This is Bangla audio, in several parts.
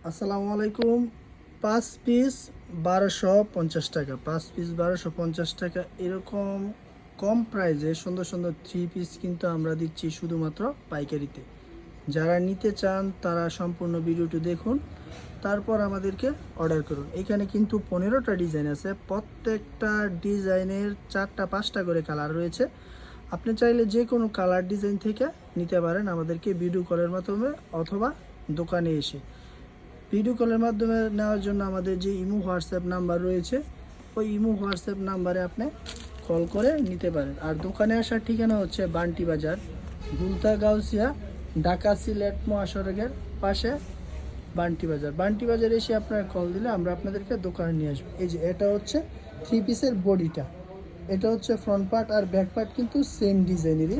আসসালামু আলাইকুম। 5 পিস 1250 টাকা, 5 পিস 1250 টাকা। এরকম কম প্রাইসে সুন্দর সুন্দর 3 পিস কিন্তু আমরা দিচ্ছি শুধুমাত্র পাইকারিতে। যারা নিতে চান তারা সম্পূর্ণ ভিডিওটি দেখুন, তারপর আমাদেরকে অর্ডার করুন। এখানে কিন্তু 15টা ডিজাইন আছে, প্রত্যেকটা ডিজাইনের 4টা 5টা করে কালার রয়েছে। আপনি চাইলে যে কোনো কালার ডিজাইন থেকে নিতে পারেন আমাদেরকে ভিডিও কলের মাধ্যমে অথবা দোকানে এসে। ভিডিও কলের মাধ্যমে নেওয়ার জন্য আমাদের যে ইমো হোয়াটসঅ্যাপ নাম্বার রয়েছে, ওই ইমো হোয়াটসঅ্যাপ নাম্বারে আপনি কল করে নিতে পারেন। আর দোকানে আসার ঠিকানা হচ্ছে বান্টি বাজার, গুলতা গাউসিয়া, ঢাকা সিলেট মহাসড়কের পাশে বান্টি বাজার। বান্টি বাজার এসে আপনারা কল দিলে আমরা আপনাদেরকে দোকানে নিয়ে আসবো। এই যে এটা হচ্ছে 3 পিসের বডিটা, এটা হচ্ছে ফ্রন্ট পার্ট আর ব্যাক পার্ট কিন্তু সেম ডিজাইনেরই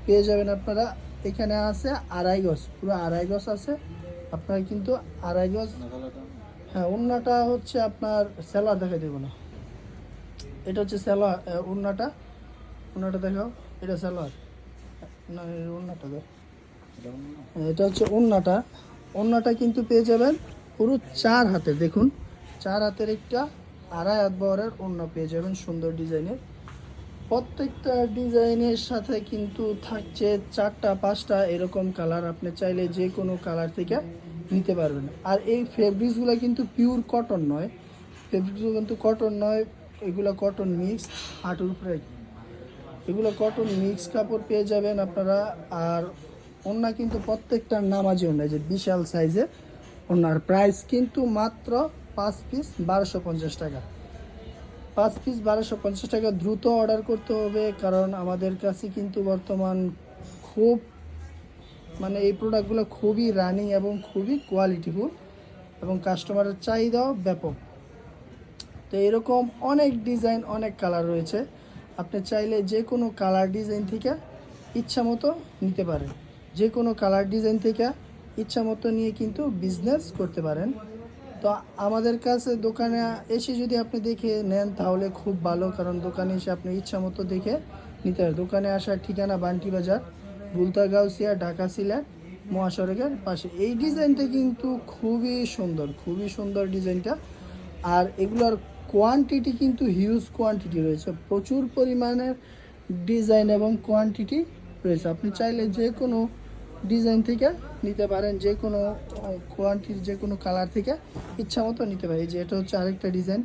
পেয়ে যাবেন আপনারা। এখানে আছে 2.5 গজ, পুরো 2.5 গজ আছে আপনার, কিন্তু 2.5 গজ। হ্যাঁ, ওড়নাটা হচ্ছে আপনার সেলোয়ার দেখা দেবো না, এটা হচ্ছে সেলোয়ার। ওড়নাটা দেখাও, এটা সেলোয়ার না, ওড়নাটা দেখ। এটা হচ্ছে ওড়নাটা কিন্তু পেয়ে যাবেন পুরো 4 হাতের। দেখুন 4 হাতের একটা 2.5 হাত বহরের ওড়না পেয়ে যাবেন সুন্দর ডিজাইনের। প্রত্যেকটা ডিজাইনের সাথে কিন্তু থাকছে 4টা 5টা এরকম কালার। আপনি চাইলে যে কোনো কালার থেকে নিতে পারবেন। আর এই ফেব্রিক্সগুলো কিন্তু পিওর কটন নয়, এগুলো কটন মিক্স। হাঁটুর উপরে এগুলো কটন মিক্স কাপড় পেয়ে যাবেন আপনারা। আর ওড়না কিন্তু প্রত্যেকটা নামাজি ওড়না, যে বিশাল সাইজের ওড়নার প্রাইস কিন্তু মাত্র 5 পিস 1250 টাকা। 5 পিস 1250 টাকা। দ্রুত অর্ডার করতে হবে, কারণ আমাদের কাছে কিন্তু বর্তমান খুব এই প্রোডাক্টগুলো খুবই রানিং এবং খুবই কোয়ালিটিফুল এবং কাস্টমারের চাহিদাও ব্যাপক। তো এরকম অনেক ডিজাইন, অনেক কালার রয়েছে। আপনি চাইলে যে কোনো কালার ডিজাইন থেকে ইচ্ছা মতো নিতে পারেন, যে কোনো কালার ডিজাইন থেকে ইচ্ছা মতো নিয়ে কিন্তু বিজনেস করতে পারেন। তো আমাদের কাছে দোকানে এসে যদি আপনি দেখে নেন তাহলে খুব ভালো, কারণ দোকানে এসে আপনি ইচ্ছা মতো দেখে নিতে পারেন। দোকানে আসার ঠিকানা বান্টি বাজার, গুলতা গাউসিয়া, ঢাকা সিলেট মহাসড়কের পাশে। এই ডিজাইনটা কিন্তু খুবই সুন্দর ডিজাইনটা। আর এগুলোর কোয়ান্টিটি কিন্তু হিউজ কোয়ান্টিটি রয়েছে, প্রচুর পরিমাণের ডিজাইন এবং কোয়ান্টিটি রয়েছে। আপনি চাইলে যে কোনো ডিজাইন থেকে নিতে পারেন, যে কোনো কোয়ান্টিটি, যে কোনো কালার থেকে ইচ্ছা মতো নিতে পারি। যে এটা হচ্ছে আরেকটা ডিজাইন,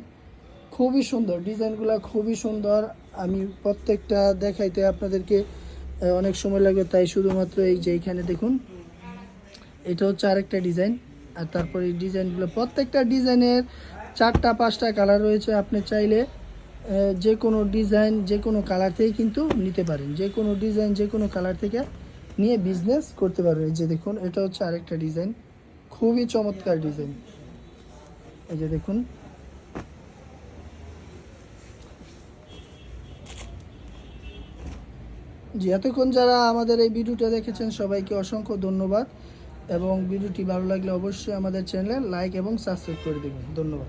খুবই সুন্দর ডিজাইনগুলো, খুবই সুন্দর। আমি প্রত্যেকটা দেখাইতে আপনাদেরকে অনেক সময় লাগবে, তাই শুধুমাত্র এই যে এইখানে দেখুন, এটা হচ্ছে আরেকটা ডিজাইন। আর তারপরে এই ডিজাইনগুলো, প্রত্যেকটা ডিজাইনের 4টা 5টা কালার রয়েছে। আপনি চাইলে যে কোনো ডিজাইন, যে কোনো কালার থেকে কিন্তু নিতে পারেন, যে কোনো ডিজাইন, যে কোনো কালার থেকে নিয়ে বিজনেস করতে পারবেন। এই যে দেখুন, এটা হচ্ছে আরেকটা ডিজাইন, খুবই চমৎকার ডিজাইন। এই যে দেখুন, জি, এতক্ষণ যারা আমাদের এই ভিডিওটা দেখেছেন সবাইকে অসংখ্য ধন্যবাদ, এবং ভিডিওটি ভালো লাগলে অবশ্যই আমাদের চ্যানেলে লাইক এবং সাবস্ক্রাইব করে দেবেন। ধন্যবাদ।